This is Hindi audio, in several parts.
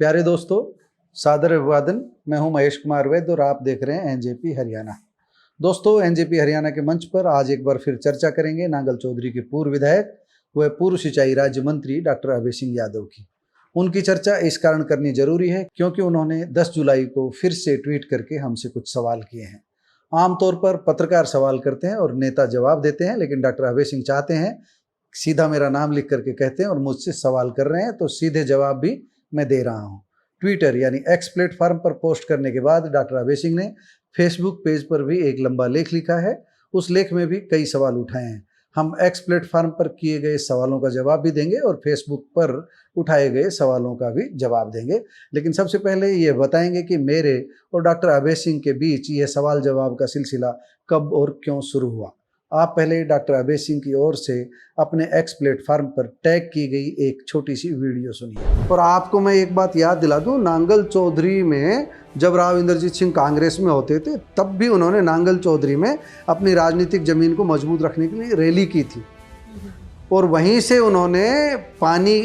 प्यारे दोस्तों, सादर अभिवादन। मैं हूं महेश कुमार वैद्य और आप देख रहे हैं एनजेपी हरियाणा। दोस्तों, एनजेपी हरियाणा के मंच पर आज एक बार फिर चर्चा करेंगे नांगल चौधरी के पूर्व विधायक व पूर्व सिंचाई राज्य मंत्री डॉक्टर अभय सिंह यादव की। उनकी चर्चा इस कारण करनी जरूरी है क्योंकि उन्होंने 10 जुलाई को फिर से ट्वीट करके हमसे कुछ सवाल किए हैं। आमतौर पर पत्रकार सवाल करते हैं और नेता जवाब देते हैं, लेकिन डॉक्टर अभय सिंह चाहते हैं सीधा मेरा नाम लिख करके कहते हैं और मुझसे सवाल कर रहे हैं तो सीधे जवाब भी मैं दे रहा हूं। ट्विटर यानी एक्स प्लेटफॉर्म पर पोस्ट करने के बाद डॉक्टर अभय सिंह ने फेसबुक पेज पर भी एक लंबा लेख लिखा है। उस लेख में भी कई सवाल उठाए हैं। हम एक्स प्लेटफॉर्म पर किए गए सवालों का जवाब भी देंगे और फेसबुक पर उठाए गए सवालों का भी जवाब देंगे। लेकिन सबसे पहले ये बताएंगे कि मेरे और डॉक्टर अभय सिंह के बीच ये सवाल जवाब का सिलसिला कब और क्यों शुरू हुआ। आप पहले डॉक्टर अभय सिंह की ओर से अपने एक्स प्लेटफॉर्म पर टैग की गई एक छोटी सी वीडियो सुनिए। और आपको मैं एक बात याद दिला दूं, नांगल चौधरी में जब राव इंद्रजीत सिंह कांग्रेस में होते थे तब भी उन्होंने नांगल चौधरी में अपनी राजनीतिक जमीन को मजबूत रखने के लिए रैली की थी और वहीं से उन्होंने पानी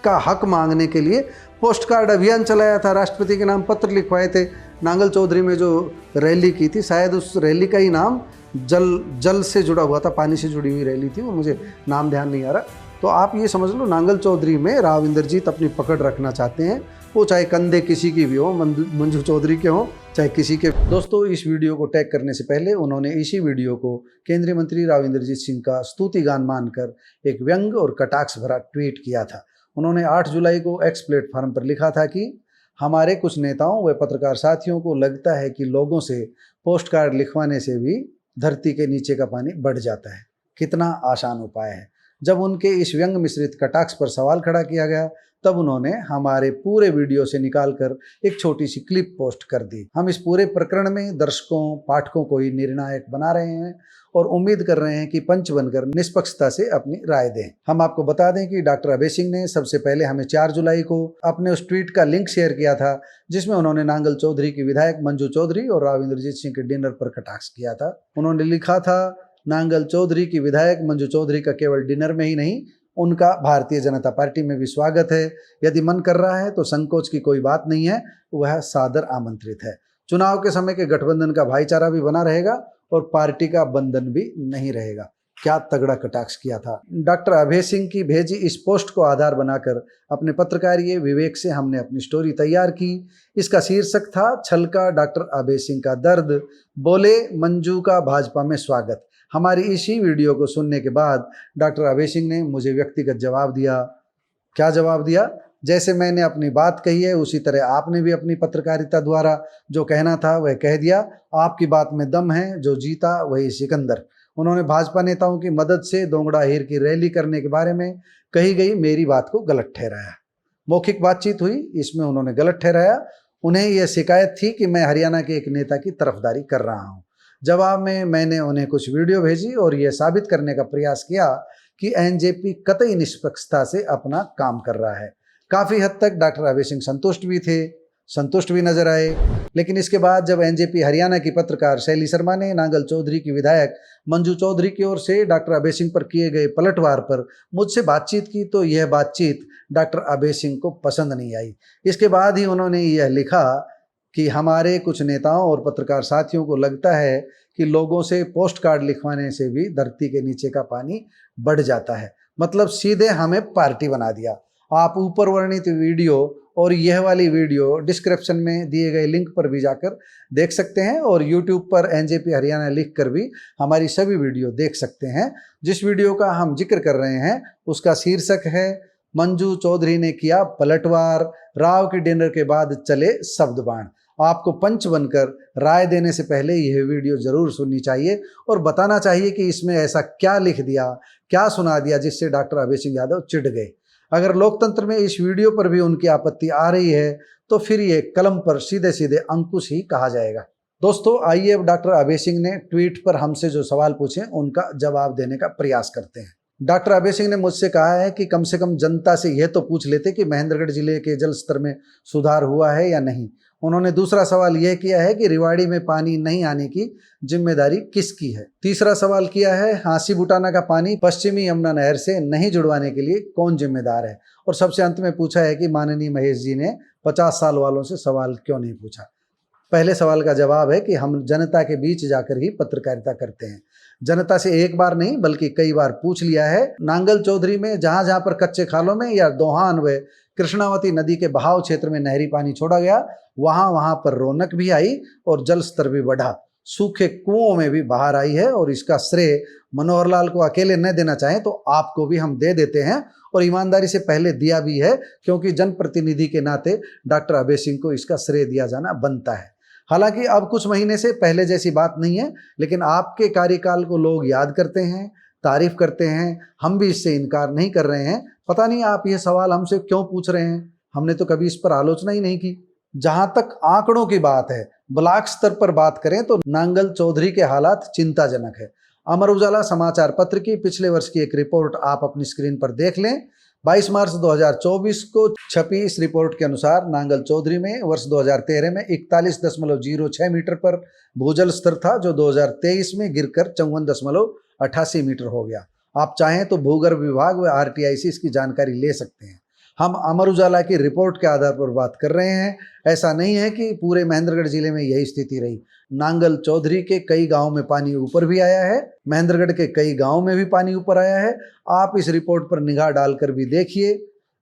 का हक मांगने के लिए पोस्ट कार्ड अभियान चलाया था, राष्ट्रपति के नाम पत्र लिखवाए थे। नांगल चौधरी में जो रैली की थी, शायद उस रैली का ही नाम जल से जुड़ा हुआ था, पानी से जुड़ी हुई रैली थी और मुझे नाम ध्यान नहीं आ रहा। तो आप ये समझ लो, नांगल चौधरी में राव इंद्रजीत अपनी पकड़ रखना चाहते हैं, वो चाहे कंधे किसी की भी हो, मंजू चौधरी के हो चाहे किसी के। दोस्तों, इस वीडियो को टैग करने से पहले उन्होंने इसी वीडियो को केंद्रीय मंत्री राव इंद्रजीत सिंह का स्तुति गान मानकर एक व्यंग और कटाक्ष भरा ट्वीट किया था। उन्होंने 8 जुलाई को एक्स प्लेटफॉर्म पर लिखा था कि हमारे कुछ नेताओं व पत्रकार साथियों को लगता है कि लोगों से पोस्ट कार्ड लिखवाने से भी धरती के नीचे का पानी बढ़ जाता है। कितना आसान उपाय है। जब उनके इस व्यंग मिश्रित कटाक्ष पर सवाल खड़ा किया गया तब उन्होंने हमारे पूरे वीडियो से निकालकर एक छोटी सी क्लिप पोस्ट कर दी। हम इस पूरे प्रकरण में दर्शकों पाठकों को ही निर्णायक बना रहे हैं और उम्मीद कर रहे हैं कि पंच बनकर निष्पक्षता से अपनी राय दें। हम आपको बता दें कि डॉक्टर अभय सिंह ने सबसे पहले हमें 4 जुलाई को अपने उस ट्वीट का लिंक शेयर किया था जिसमें उन्होंने नांगल चौधरी की विधायक मंजू चौधरी और राव इंद्रजीत सिंह के डिनर पर कटाक्ष किया था। उन्होंने लिखा था, नांगल चौधरी की विधायक मंजू चौधरी का केवल डिनर में ही नहीं, उनका भारतीय जनता पार्टी में भी स्वागत है। यदि मन कर रहा है तो संकोच की कोई बात नहीं है, वह सादर आमंत्रित है। चुनाव के समय के गठबंधन का भाईचारा भी बना रहेगा और पार्टी का बंधन भी नहीं रहेगा। क्या तगड़ा कटाक्ष किया था। डॉक्टर अभय सिंह की भेजी इस पोस्ट को आधार बनाकर अपने पत्रकारीय विवेक से हमने अपनी स्टोरी तैयार की। इसका शीर्षक था, छल का डॉक्टर अभय सिंह का दर्द, बोले मंजू का भाजपा में स्वागत। हमारी इसी वीडियो को सुनने के बाद डॉक्टर अभय सिंह ने मुझे व्यक्तिगत जवाब दिया। क्या जवाब दिया? जैसे मैंने अपनी बात कही है उसी तरह आपने भी अपनी पत्रकारिता द्वारा जो कहना था वह कह दिया। आपकी बात में दम है, जो जीता वही सिकंदर। उन्होंने भाजपा नेताओं की मदद से दोंगड़ा हीर की रैली करने के बारे में कही गई मेरी बात को गलत ठहराया। मौखिक बातचीत हुई, इसमें उन्होंने गलत ठहराया। उन्हें यह शिकायत थी कि मैं हरियाणा के एक नेता की तरफदारी कर रहा हूँ। जवाब में मैंने उन्हें कुछ वीडियो भेजी और यह साबित करने का प्रयास किया कि एनजेपी कतई निष्पक्षता से अपना काम कर रहा है। काफ़ी हद तक डॉक्टर अभय सिंह संतुष्ट भी नजर आए। लेकिन इसके बाद जब एनजेपी हरियाणा की पत्रकार शैली शर्मा ने नांगल चौधरी की विधायक मंजू चौधरी की ओर से डॉक्टर अभय सिंह पर किए गए पलटवार पर मुझसे बातचीत की तो यह बातचीत डॉक्टर अभय सिंह को पसंद नहीं आई। इसके बाद ही उन्होंने यह लिखा कि हमारे कुछ नेताओं और पत्रकार साथियों को लगता है कि लोगों से पोस्ट कार्ड लिखवाने से भी धरती के नीचे का पानी बढ़ जाता है। मतलब सीधे हमें पार्टी बना दिया। आप ऊपर वर्णित वीडियो और यह वाली वीडियो डिस्क्रिप्शन में दिए गए लिंक पर भी जाकर देख सकते हैं और यूट्यूब पर एनजेपी हरियाणा लिख कर भी हमारी सभी वीडियो देख सकते हैं। जिस वीडियो का हम जिक्र कर रहे हैं उसका शीर्षक है, मंजू चौधरी ने किया पलटवार, राव के डिनर के बाद चले शब्द बाण। आपको पंच बनकर राय देने से पहले यह वीडियो जरूर सुननी चाहिए और बताना चाहिए कि इसमें ऐसा क्या लिख दिया, क्या सुना दिया जिससे डॉक्टर अभय सिंह यादव चिढ़ गए। अगर लोकतंत्र में इस वीडियो पर भी उनकी आपत्ति आ रही है तो फिर ये कलम पर सीधे सीधे अंकुश ही कहा जाएगा। दोस्तों, आइए अब डॉक्टर अभय सिंह ने ट्वीट पर हमसे जो सवाल पूछे उनका जवाब देने का प्रयास करते हैं। डॉक्टर अभय सिंह ने मुझसे कहा है कि कम से कम जनता से यह तो पूछ लेते कि महेंद्रगढ़ जिले के जल स्तर में सुधार हुआ है या नहीं। उन्होंने दूसरा सवाल यह किया है कि रेवाड़ी में पानी नहीं आने की जिम्मेदारी किसकी है। तीसरा सवाल किया है, हांसी बुटाना का पानी पश्चिमी यमुना नहर से नहीं जुड़वाने के लिए कौन जिम्मेदार है। और सबसे अंत में पूछा है कि माननीय महेश जी ने 50 साल वालों से सवाल क्यों नहीं पूछा? पहले सवाल का जवाब है कि हम जनता के बीच जाकर ही पत्रकारिता करते हैं। जनता से एक बार नहीं बल्कि कई बार पूछ लिया है। नांगल चौधरी में जहां जहां पर कच्चे खालों में या दोहान व कृष्णावती नदी के बहाव क्षेत्र में नहरी पानी छोड़ा गया, वहां वहां पर रौनक भी आई और जल स्तर भी बढ़ा। सूखे कुओं में भी बाहर आई है और इसका श्रेय मनोहर लाल को अकेले न देना चाहें तो आपको भी हम दे देते हैं और ईमानदारी से पहले दिया भी है, क्योंकि जनप्रतिनिधि के नाते डॉक्टर अभय सिंह को इसका श्रेय दिया जाना बनता है। हालांकि अब कुछ महीने से पहले जैसी बात नहीं है, लेकिन आपके कार्यकाल को लोग याद करते हैं, तारीफ करते हैं। हम भी इससे इनकार नहीं कर रहे हैं। पता नहीं आप ये सवाल हमसे क्यों पूछ रहे हैं, हमने तो कभी इस पर आलोचना ही नहीं की। जहां तक आंकड़ों की बात है, ब्लॉक स्तर पर बात करें तो नांगल चौधरी के हालात चिंताजनक है। अमर उजाला समाचार पत्र की पिछले वर्ष की एक रिपोर्ट आप अपनी स्क्रीन पर देख लें। 22 मार्च 2024 को छपी इस रिपोर्ट के अनुसार नांगल चौधरी में वर्ष 2013 में 41.06 मीटर पर भूजल स्तर था, जो 2023 में गिरकर 54.88 मीटर हो गया। आप चाहें तो भूगर्भ विभाग व आरटीआई से इसकी जानकारी ले सकते हैं। हम अमर उजाला की रिपोर्ट के आधार पर बात कर रहे हैं। ऐसा नहीं है कि पूरे महेंद्रगढ़ जिले में यही स्थिति रही। नांगल चौधरी के कई गांव में पानी ऊपर भी आया है, महेंद्रगढ़ के कई गांव में भी पानी ऊपर आया है। आप इस रिपोर्ट पर निगाह डालकर भी देखिए।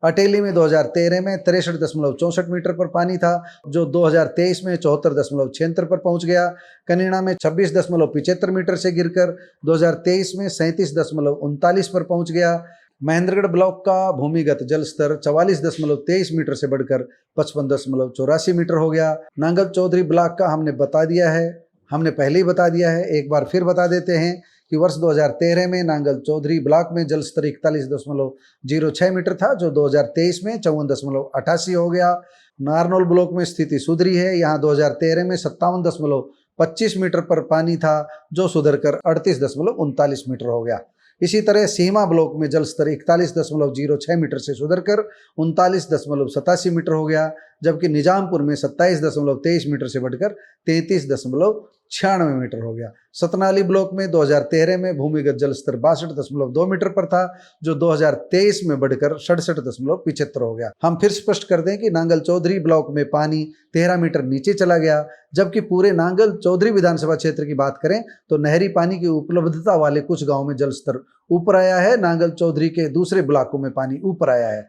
अटेली में 2013 में 63.64 मीटर पर पानी था, जो 2023 में 74.76 पर पहुंच गया। कनीना में 26.75 मीटर से गिरकर 2023 में 37.39 पर पहुंच गया। महेंद्रगढ़ ब्लॉक का भूमिगत जल स्तर 44.23 मीटर से बढ़कर 55.84 मीटर हो गया। नांगल चौधरी ब्लॉक का हमने बता दिया है, हमने पहले ही बता दिया है, एक बार फिर बता देते हैं कि वर्ष 2013 में नांगल चौधरी ब्लॉक में जल स्तर 41.06 मीटर था, जो 2023 में 54.88 हो गया। नारनौल ब्लॉक में स्थिति सुधरी है। यहाँ 2013 में 57.25 मीटर पर पानी था, जो सुधरकर 38.39 मीटर हो गया। इसी तरह सीमा ब्लॉक में जल स्तर 41.06 मीटर से सुधरकर 39.87 मीटर हो गया, जबकि निजामपुर में 27.23 मीटर से बढ़कर 33.96 मीटर हो गया। सतनाली ब्लॉक में 2013 में भूमिगत जल स्तर 62.2 मीटर पर था, जो 2023 में बढ़कर 67.75 हो गया। हम फिर स्पष्ट कर दें कि नांगल चौधरी ब्लॉक में पानी 13 मीटर नीचे चला गया, जबकि पूरे नांगल चौधरी विधानसभा क्षेत्र की बात करें तो नहरी पानी की उपलब्धता वाले कुछ गाँव में जल स्तर ऊपर आया है। नांगल चौधरी के दूसरे ब्लॉकों में पानी ऊपर आया है।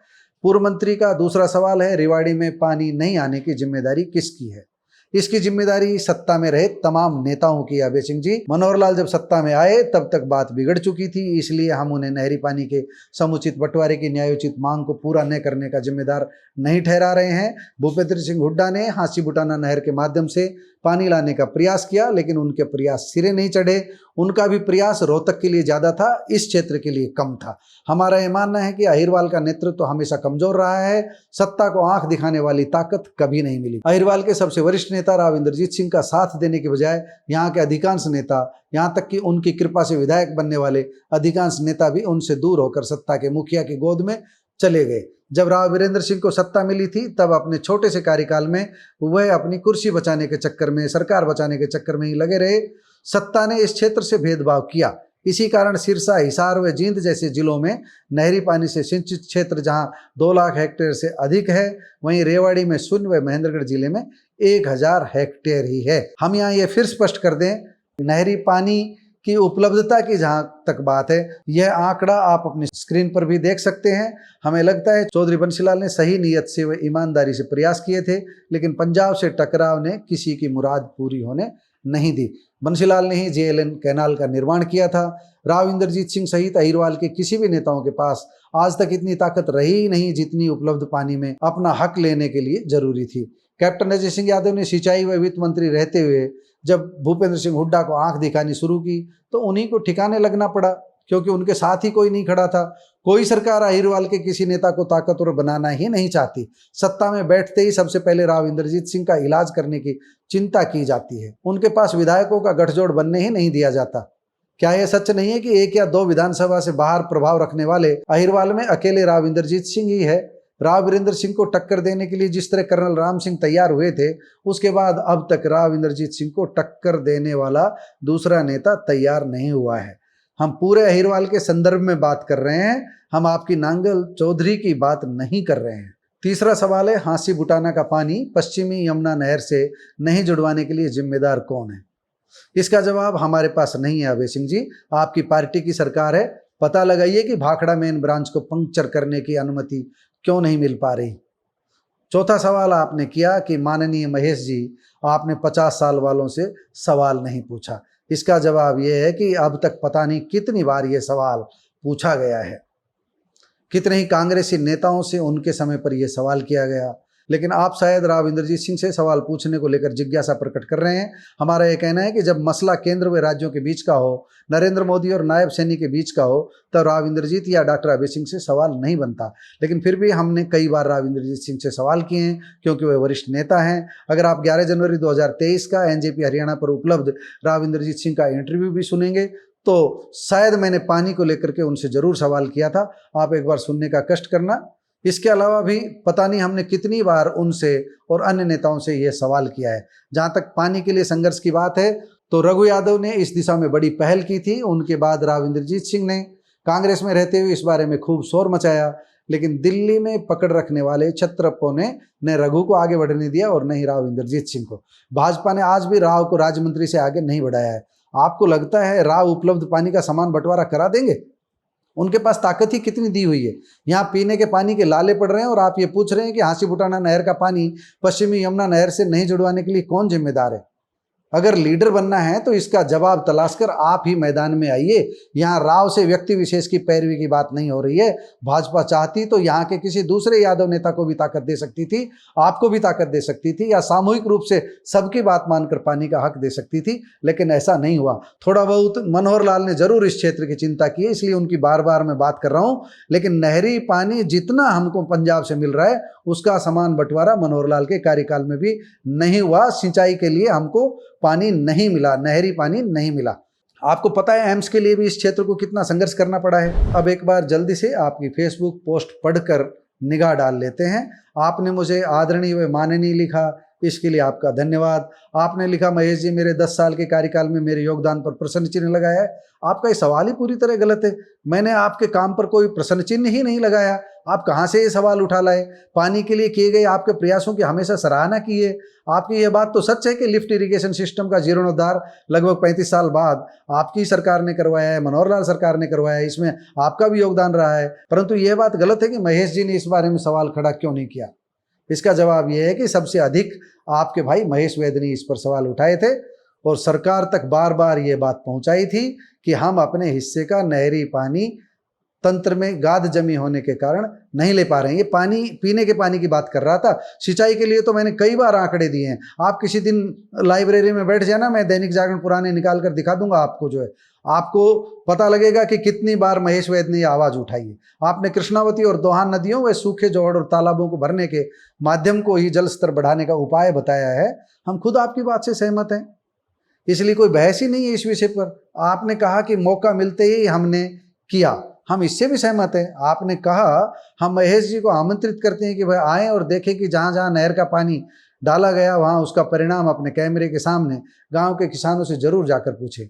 पूर्व मंत्री का दूसरा सवाल है, रेवाड़ी में पानी नहीं आने की जिम्मेदारी किसकी है? इसकी जिम्मेदारी सत्ता में रहे तमाम नेताओं की। अभय सिंह जी, मनोहर लाल जब सत्ता में आए तब तक बात बिगड़ चुकी थी, इसलिए हम उन्हें नहरी पानी के समुचित बंटवारे की न्यायोचित मांग को पूरा न करने का जिम्मेदार नहीं ठहरा रहे हैं। भूपेंद्र सिंह हुड्डा ने हांसी बुटाना नहर के माध्यम से पानी लाने का प्रयास किया, लेकिन उनके प्रयास सिरे नहीं चढ़े। उनका भी प्रयास रोहतक के लिए ज़्यादा था, इस क्षेत्र के लिए कम था। हमारा ये मानना है कि अहिरवाल का नेतृत्व तो हमेशा कमजोर रहा है, सत्ता को आंख दिखाने वाली ताकत कभी नहीं मिली। अहिरवाल के सबसे वरिष्ठ नेता राव इंद्रजीत सिंह का साथ देने के बजाय यहाँ के अधिकांश नेता, यहाँ तक कि उनकी कृपा से विधायक बनने वाले अधिकांश नेता भी उनसे दूर होकर सत्ता के मुखिया की गोद में चले गए। जब राव वीरेंद्र सिंह को सत्ता मिली थी, तब अपने छोटे से कार्यकाल में वह अपनी कुर्सी बचाने के चक्कर में, सरकार बचाने के चक्कर में ही लगे रहे। सत्ता ने इस क्षेत्र से भेदभाव किया। इसी कारण सिरसा, हिसार व जींद जैसे जिलों में नहरी पानी से सिंचित क्षेत्र जहां 2 लाख हेक्टेयर से अधिक है, वहीं रेवाड़ी में शून्य व महेंद्रगढ़ जिले में 1000 हेक्टेयर ही है। हम यहाँ ये फिर स्पष्ट कर दें, नहरी पानी की उपलब्धता की जहां तक बात है, यह आंकड़ा आप अपनी स्क्रीन पर भी देख सकते हैं। हमें लगता है चौधरी बंसीलाल ने सही नीयत से व ईमानदारी से प्रयास किए थे, लेकिन पंजाब से टकराव ने किसी की मुराद पूरी होने नहीं दी। बंसीलाल ने ही जेएलएन कैनाल का निर्माण किया था। राव इंद्रजीत सिंह सहित अहिरवाल के किसी भी नेताओं के पास आज तक इतनी ताकत रही ही नहीं जितनी उपलब्ध पानी में अपना हक लेने के लिए जरूरी थी। कैप्टन अजय सिंह यादव ने सिंचाई व वित्त मंत्री रहते हुए जब भूपेंद्र सिंह हुड्डा को आंख दिखानी शुरू की तो उन्हीं को ठिकाने लगना पड़ा, क्योंकि उनके साथ ही कोई नहीं खड़ा था। कोई सरकार अहिरवाल के किसी नेता को ताकतवर बनाना ही नहीं चाहती। सत्ता में बैठते ही सबसे पहले राव इंद्रजीत सिंह का इलाज करने की चिंता की जाती है। उनके पास विधायकों का गठजोड़ बनने ही नहीं दिया जाता। क्या यह सच नहीं है कि 1 या 2 विधानसभा से बाहर प्रभाव रखने वाले अहिरवाल में अकेले राव इंद्रजीत सिंह ही है? राव वीरेंद्र सिंह को टक्कर देने के लिए जिस तरह कर्नल राम सिंह तैयार हुए थे, उसके बाद अब तक राव इंद्रजीत सिंह को टक्कर देने वाला दूसरा नेता तैयार नहीं हुआ है। हम पूरे अहिरवाल के संदर्भ में बात कर रहे हैं, हम आपकी नांगल चौधरी की बात नहीं कर रहे हैं। तीसरा सवाल है, हांसी बुटाना का पानी पश्चिमी यमुना नहर से नहीं जुड़वाने के लिए जिम्मेदार कौन है? इसका जवाब हमारे पास नहीं है अभय सिंह जी। आपकी पार्टी की सरकार है, पता लगाइए कि भाखड़ा मेन ब्रांच को पंक्चर करने की अनुमति क्यों नहीं मिल पा रही। चौथा सवाल आपने किया कि माननीय महेश जी, आपने 50 साल वालों से सवाल नहीं पूछा। इसका जवाब यह है कि अब तक पता नहीं कितनी बार यह सवाल पूछा गया है, कितने ही कांग्रेसी नेताओं से उनके समय पर यह सवाल किया गया, लेकिन आप शायद राव इंद्रजीत सिंह से सवाल पूछने को लेकर जिज्ञासा प्रकट कर रहे हैं। हमारा यह कहना है कि जब मसला केंद्र व राज्यों के बीच का हो, नरेंद्र मोदी और नायब सैनी के बीच का हो, तब राव इंद्रजीत या डॉक्टर अभय सिंह से सवाल नहीं बनता। लेकिन फिर भी हमने कई बार राव इंद्रजीत सिंह से सवाल किए हैं, क्योंकि वे वरिष्ठ नेता हैं। अगर आप 11 जनवरी 2023 का एनजेपी हरियाणा पर उपलब्ध राव इंद्रजीत सिंह का इंटरव्यू भी सुनेंगे तो शायद मैंने पानी को लेकर के उनसे जरूर सवाल किया था। आप एक बार सुनने का कष्ट करना। इसके अलावा भी पता नहीं हमने कितनी बार उनसे और अन्य नेताओं से यह सवाल किया है। जहां तक पानी के लिए संघर्ष की बात है तो रघु यादव ने इस दिशा में बड़ी पहल की थी। उनके बाद राव इंद्रजीत सिंह ने कांग्रेस में रहते हुए इस बारे में खूब शोर मचाया, लेकिन दिल्ली में पकड़ रखने वाले छत्रप्पो ने न रघु को आगे बढ़ने दिया और न ही राव इंद्रजीत सिंह को। भाजपा ने आज भी राव को राज्य मंत्री से आगे नहीं बढ़ाया है। आपको लगता है राव उपलब्ध पानी का समान बंटवारा करा देंगे? उनके पास ताकत ही कितनी दी हुई है। यहाँ पीने के पानी के लाले पड़ रहे हैं और आप ये पूछ रहे हैं कि हांसी बुटाना नहर का पानी पश्चिमी यमुना नहर से नहीं जुड़वाने के लिए कौन जिम्मेदार है? अगर लीडर बनना है तो इसका जवाब तलाश कर आप ही मैदान में आइए। यहाँ राव से व्यक्ति विशेष की पैरवी की बात नहीं हो रही है। भाजपा चाहती तो यहाँ के किसी दूसरे यादव नेता को भी ताकत दे सकती थी, आपको भी ताकत दे सकती थी, या सामूहिक रूप से सबकी बात मानकर पानी का हक दे सकती थी, लेकिन ऐसा नहीं हुआ। थोड़ा बहुत मनोहर लाल ने जरूर इस क्षेत्र की चिंता की है, इसलिए उनकी बार बार मैं बात कर रहा हूँ। लेकिन नहरी पानी जितना हमको पंजाब से मिल रहा है उसका समान बंटवारा मनोहर लाल के कार्यकाल में भी नहीं हुआ। सिंचाई के लिए हमको पानी नहीं मिला, नहरी पानी नहीं मिला। आपको पता है एम्स के लिए भी इस क्षेत्र को कितना संघर्ष करना पड़ा है। अब एक बार जल्दी से आपकी फेसबुक पोस्ट पढ़कर निगाह डाल लेते हैं। आपने मुझे आदरणीय व माननीय लिखा, इसके लिए आपका धन्यवाद। आपने लिखा, महेश जी मेरे 10 साल के कार्यकाल में मेरे योगदान पर प्रश्न चिन्ह लगाया है। आपका ये सवाल ही पूरी तरह गलत है। मैंने आपके काम पर कोई प्रश्न चिन्ह ही नहीं लगाया। आप कहाँ से ये सवाल उठा लाए? पानी के लिए किए गए आपके प्रयासों की हमेशा सराहना की है। आपकी यह बात तो सच है कि लिफ्ट इरिगेशन सिस्टम का जीर्णोद्धार लगभग 35 साल बाद आपकी सरकार ने करवाया है, मनोहर लाल सरकार ने करवाया है, इसमें आपका भी योगदान रहा है। परंतु यह बात गलत है कि महेश जी ने इस बारे में सवाल खड़ा क्यों नहीं किया। इसका जवाब यह है कि सबसे अधिक आपके भाई महेश वैद ने इस पर सवाल उठाए थे और सरकार तक बार बार ये बात पहुंचाई थी कि हम अपने हिस्से का नहरी पानी तंत्र में गाद जमी होने के कारण नहीं ले पा रहे हैं। ये पानी पीने के पानी की बात कर रहा था। सिंचाई के लिए तो मैंने कई बार आंकड़े दिए हैं। आप किसी दिन लाइब्रेरी में बैठ जाना, मैं दैनिक जागरण पुराने निकाल कर दिखा दूंगा आपको। जो है आपको पता लगेगा कि कितनी बार महेश वैद ने यह आवाज उठाई है। आपने कृष्णावती और दोहान नदियों व सूखे जोड़ और तालाबों को भरने के माध्यम को ही जल स्तर बढ़ाने का उपाय बताया है। हम खुद आपकी बात से सहमत हैं, इसलिए कोई बहस ही नहीं है इस विषय पर। आपने कहा कि मौका मिलते ही हमने किया, हम इससे भी सहमत हैं। आपने कहा हम महेश जी को आमंत्रित करते हैं कि वह आएँ और देखें कि जहाँ जहाँ नहर का पानी डाला गया वहाँ उसका परिणाम अपने कैमरे के सामने गांव के किसानों से जरूर जाकर पूछें।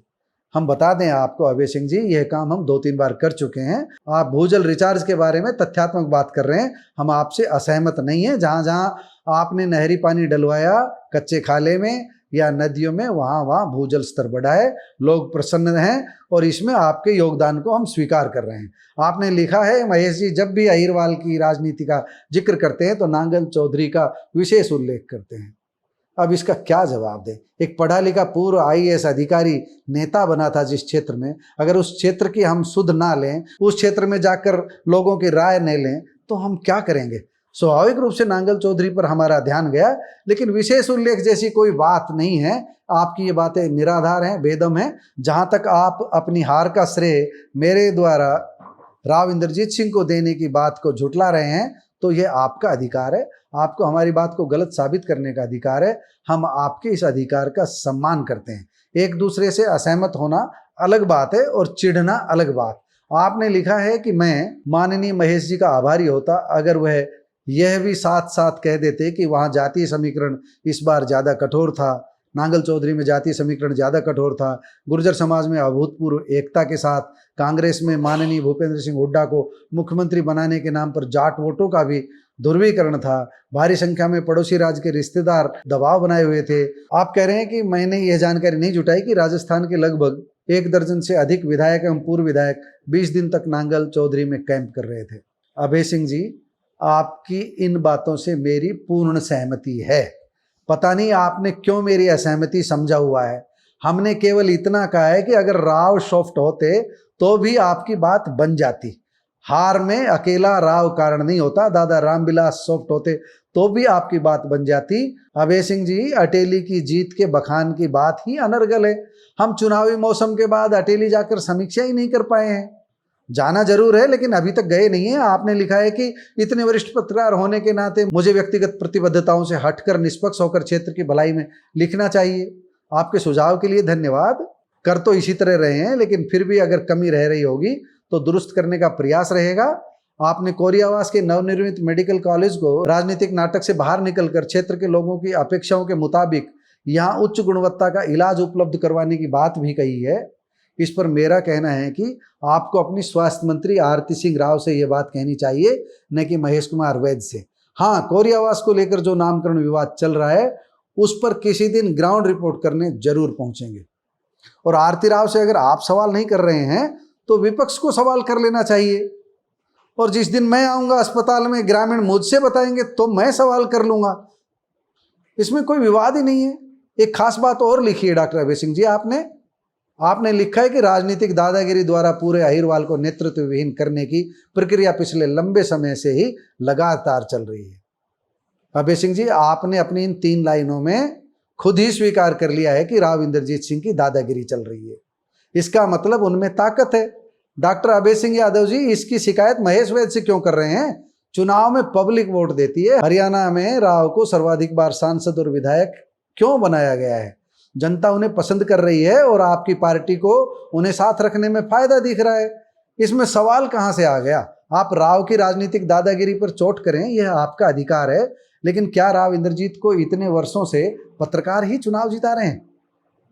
हम बता दें आपको अभय सिंह जी, यह काम हम 2-3 बार कर चुके हैं। आप भूजल रिचार्ज के बारे में तथ्यात्मक बात कर रहे हैं, हम आपसे असहमत नहीं हैं। जहाँ जहाँ आपने नहरी पानी डलवाया कच्चे खाले में या नदियों में, वहाँ वहाँ भूजल स्तर बढ़ा है, लोग प्रसन्न हैं और इसमें आपके योगदान को हम स्वीकार कर रहे हैं। आपने लिखा है महेश जी जब भी अहिरवाल की राजनीति का जिक्र करते हैं तो नांगल चौधरी का विशेष उल्लेख करते हैं। अब इसका क्या जवाब दें? एक पढ़ा लिखा पूर्व IAS अधिकारी नेता बना था जिस क्षेत्र में, अगर उस क्षेत्र की हम सुध ना लें, उस क्षेत्र में जाकर लोगों की राय नहीं लें तो हम क्या करेंगे? स्वाभाविक रूप से नांगल चौधरी पर हमारा ध्यान गया, लेकिन विशेष उल्लेख जैसी कोई बात नहीं है। आपकी ये बातें निराधार हैं, बेदम हैं। जहाँ तक आप अपनी हार का श्रेय मेरे द्वारा राव इंद्रजीत सिंह को देने की बात को झुटला रहे हैं तो ये आपका अधिकार है। आपको हमारी बात को गलत साबित करने का अधिकार है। हम आपके इस अधिकार का सम्मान करते हैं। एक दूसरे से असहमत होना अलग बात है और चिढ़ना अलग बात। आपने लिखा है कि मैं माननीय महेश जी का आभारी होता अगर वह यह भी साथ साथ कह देते कि वहाँ जातीय समीकरण इस बार ज़्यादा कठोर था, नांगल चौधरी में जातीय समीकरण ज़्यादा कठोर था, गुर्जर समाज में अभूतपूर्व एकता के साथ कांग्रेस में माननीय भूपेंद्र सिंह हुड्डा को मुख्यमंत्री बनाने के नाम पर जाट वोटों का भी ध्रुवीकरण था, भारी संख्या में पड़ोसी राज्य के रिश्तेदार दबाव बनाए हुए थे। आप कह रहे हैं कि मैंने यह जानकारी नहीं जुटाई कि राजस्थान के लगभग 1 दर्जन से अधिक विधायक एवं पूर्व विधायक 20 दिन तक नांगल चौधरी में कैंप कर रहे थे। अभय सिंह जी, आपकी इन बातों से मेरी पूर्ण सहमति है। पता नहीं आपने क्यों मेरी असहमति समझा हुआ है। हमने केवल इतना कहा है कि अगर राव सॉफ्ट होते तो भी आपकी बात बन जाती। हार में अकेला राव कारण नहीं होता, दादा रामविलास सॉफ्ट होते तो भी आपकी बात बन जाती। अभय सिंह जी, अटेली की जीत के बखान की बात ही अनर्गल है। हम चुनावी मौसम के बाद अटेली जाकर समीक्षा ही नहीं कर पाए हैं। जाना जरूर है लेकिन अभी तक गए नहीं है। आपने लिखा है कि इतने वरिष्ठ पत्रकार होने के नाते मुझे व्यक्तिगत प्रतिबद्धताओं से हटकर निष्पक्ष होकर क्षेत्र की भलाई में लिखना चाहिए। आपके सुझाव के लिए धन्यवाद। कर तो इसी तरह रहे हैं, लेकिन फिर भी अगर कमी रह रही होगी तो दुरुस्त करने का प्रयास रहेगा। आपने कोरियावास के नवनिर्मित मेडिकल कॉलेज को राजनीतिक नाटक से बाहर निकलकर क्षेत्र के लोगों की अपेक्षाओं के मुताबिक यहाँ उच्च गुणवत्ता का इलाज उपलब्ध करवाने की बात भी कही है। इस पर मेरा कहना है कि आपको अपनी स्वास्थ्य मंत्री आरती सिंह राव से ये बात कहनी चाहिए, न कि महेश कुमार वैद्य से। हाँ, कोरियावास को लेकर जो नामकरण विवाद चल रहा है उस पर किसी दिन ग्राउंड रिपोर्ट करने जरूर पहुंचेंगे। और आरती राव से अगर आप सवाल नहीं कर रहे हैं तो विपक्ष को सवाल कर लेना चाहिए। और जिस दिन मैं आऊंगा अस्पताल में, ग्रामीण मुझसे बताएंगे तो मैं सवाल कर लूंगा। इसमें कोई विवाद ही नहीं है। एक खास बात और लिखी है डॉक्टर अभय सिंह जी, आपने लिखा है कि राजनीतिक दादागिरी द्वारा पूरे अहिरवाल को नेतृत्व विहीन करने की प्रक्रिया पिछले लंबे समय से ही लगातार चल रही है। अभय सिंह जी, आपने अपनी इन 3 लाइनों में खुद ही स्वीकार कर लिया है कि राव इंद्रजीत सिंह की दादागिरी चल रही है। इसका मतलब उनमें ताकत है। डॉक्टर अभय सिंह यादव जी, इसकी शिकायत महेश वैद्य से क्यों कर रहे हैं? चुनाव में पब्लिक वोट देती है। हरियाणा में राव को सर्वाधिक बार सांसद और विधायक क्यों बनाया गया है? जनता उन्हें पसंद कर रही है और आपकी पार्टी को उन्हें साथ रखने में फायदा दिख रहा है। इसमें सवाल कहां से आ गया? आप राव की राजनीतिक दादागिरी पर चोट करें, यह आपका अधिकार है, लेकिन क्या राव इंद्रजीत को इतने वर्षों से पत्रकार ही चुनाव जिता रहे हैं?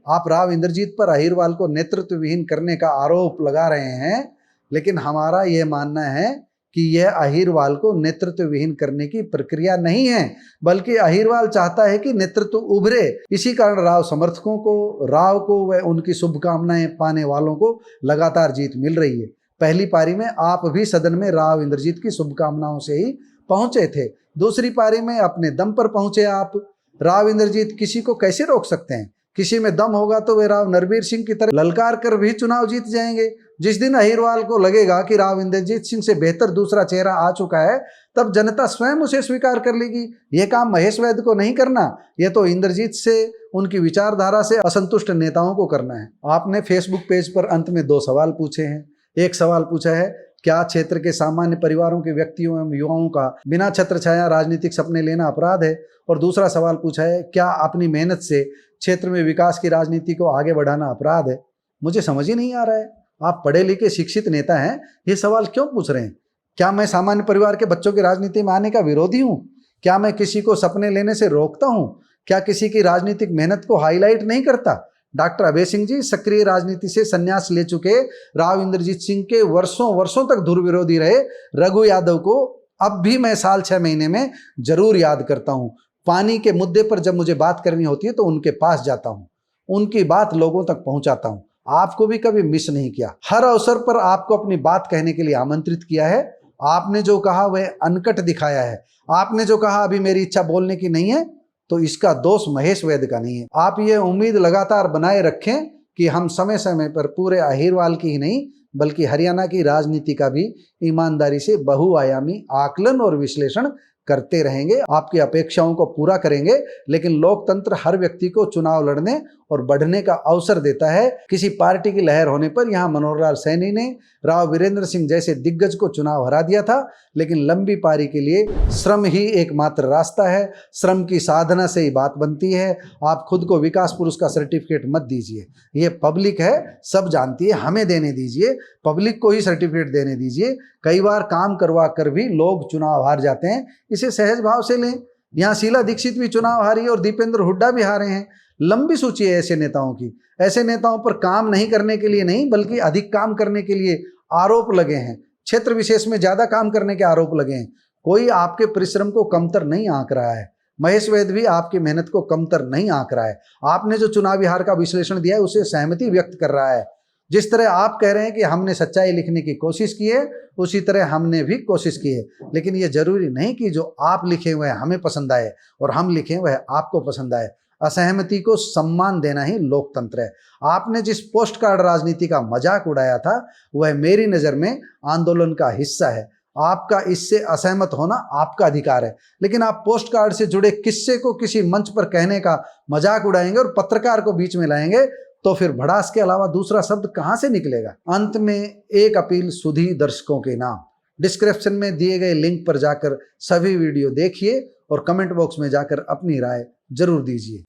आप राव इंद्रजीत पर अहिरवाल को नेतृत्व विहीन करने का आरोप लगा रहे हैं, लेकिन हमारा यह मानना है कि यह अहिरवाल को नेतृत्व विहीन करने की प्रक्रिया नहीं है, बल्कि अहिरवाल चाहता है कि नेतृत्व उभरे। इसी कारण राव समर्थकों को, राव को व उनकी शुभकामनाएं पाने वालों को लगातार जीत मिल रही है। पहली पारी में आप भी सदन में राव इंद्रजीत की शुभकामनाओं से ही पहुंचे थे। दूसरी पारी में अपने दम पर पहुंचे आप। राव इंद्रजीत किसी को कैसे रोक सकते हैं? किसी में दम होगा तो वे राव नरबीर सिंह की तरह ललकार कर भी चुनाव जीत जाएंगे। जिस दिन अहिरवाल को लगेगा कि राव इंद्रजीत सिंह से बेहतर दूसरा चेहरा आ चुका है, तब जनता स्वयं उसे स्वीकार कर लेगी। यह काम महेश वैद्य को नहीं करना, यह तो इंद्रजीत से, उनकी विचारधारा से असंतुष्ट नेताओं को करना है। आपने फेसबुक पेज पर अंत में 2 सवाल पूछे हैं। एक सवाल पूछा है, क्या क्षेत्र के सामान्य परिवारों के व्यक्तियों एवं युवाओं का बिना छत्र छाया राजनीतिक सपने लेना अपराध है? और दूसरा सवाल पूछा है, क्या अपनी मेहनत से क्षेत्र में विकास की राजनीति को आगे बढ़ाना अपराध है? मुझे समझ ही नहीं आ रहा है, आप पढ़े लिखे शिक्षित नेता हैं, ये सवाल क्यों पूछ रहे हैं? क्या मैं सामान्य परिवार के बच्चों की राजनीति में आने का विरोधी हूँ? क्या मैं किसी को सपने लेने से रोकता हूँ? क्या किसी की राजनीतिक मेहनत को हाईलाइट नहीं करता? डॉक्टर अभय सिंह जी सक्रिय राजनीति से संन्यास ले चुके राव इंद्रजीत सिंह के वर्षों तक धुर विरोधी रहे रघु यादव को अब भी मैं साल 6 महीने में जरूर याद करता हूँ। पानी के मुद्दे पर जब मुझे बात करनी होती है तो उनके पास जाता हूँ, उनकी बात लोगों तक पहुंचाता हूँ। आपको भी कभी मिस नहीं किया। हर अवसर पर आपको अपनी बात कहने के लिए आमंत्रित किया है। आपने जो कहा वह अनकट दिखाया है। आपने जो कहा अभी मेरी इच्छा बोलने की नहीं है, तो इसका दोष महेश वैद्य का नहीं है। आप ये उम्मीद लगातार बनाए रखें कि हम समय समय पर पूरे अहिरवाल की ही नहीं बल्कि हरियाणा की राजनीति का भी ईमानदारी से बहुआयामी आकलन और विश्लेषण करते रहेंगे, आपकी अपेक्षाओं को पूरा करेंगे। लेकिन लोकतंत्र हर व्यक्ति को चुनाव लड़ने और बढ़ने का अवसर देता है। किसी पार्टी की लहर होने पर यहाँ मनोहर लाल सैनी ने राव वीरेंद्र सिंह जैसे दिग्गज को चुनाव हरा दिया था, लेकिन लंबी पारी के लिए श्रम ही एकमात्र रास्ता है। श्रम की साधना से ही बात बनती है। आप खुद को विकास पुरुष का सर्टिफिकेट मत दीजिए, ये पब्लिक है, सब जानती है, हमें देने दीजिए, पब्लिक को ही सर्टिफिकेट देने दीजिए। कई बार काम करवा कर भी लोग चुनाव हार जाते हैं, इसे सहज भाव से लें। यहाँ शीला दीक्षित भी चुनाव हारी और दीपेंद्र हुड्डा भी हारे हैं। लंबी सूची है ऐसे नेताओं की। ऐसे नेताओं पर काम नहीं करने के लिए नहीं बल्कि अधिक काम करने के लिए आरोप लगे हैं। क्षेत्र विशेष में ज्यादा काम करने के आरोप लगे हैं। कोई आपके परिश्रम को कमतर नहीं आंक रहा है। महेश वैद भी आपकी मेहनत को कमतर नहीं आंक रहा है। आपने जो चुनावी हार का विश्लेषण दिया है उसे सहमति व्यक्त कर रहा है। जिस तरह आप कह रहे हैं कि हमने सच्चाई लिखने की कोशिश की है, उसी तरह हमने भी कोशिश की है। लेकिन ये जरूरी नहीं कि जो आप लिखे हुए हमें पसंद आए और हम लिखे वह आपको पसंद आए। असहमति को सम्मान देना ही लोकतंत्र है। आपने जिस पोस्ट कार्ड राजनीति का मजाक उड़ाया था वह मेरी नज़र में आंदोलन का हिस्सा है। आपका इससे असहमत होना आपका अधिकार है, लेकिन आप पोस्ट कार्ड से जुड़े किस्से को किसी मंच पर कहने का मजाक उड़ाएंगे और पत्रकार को बीच में लाएंगे तो फिर भड़ास के अलावा दूसरा शब्द कहां से निकलेगा। अंत में एक अपील सुधी दर्शकों के नाम, डिस्क्रिप्शन में दिए गए लिंक पर जाकर सभी वीडियो देखिए और कमेंट बॉक्स में जाकर अपनी राय जरूर दीजिए।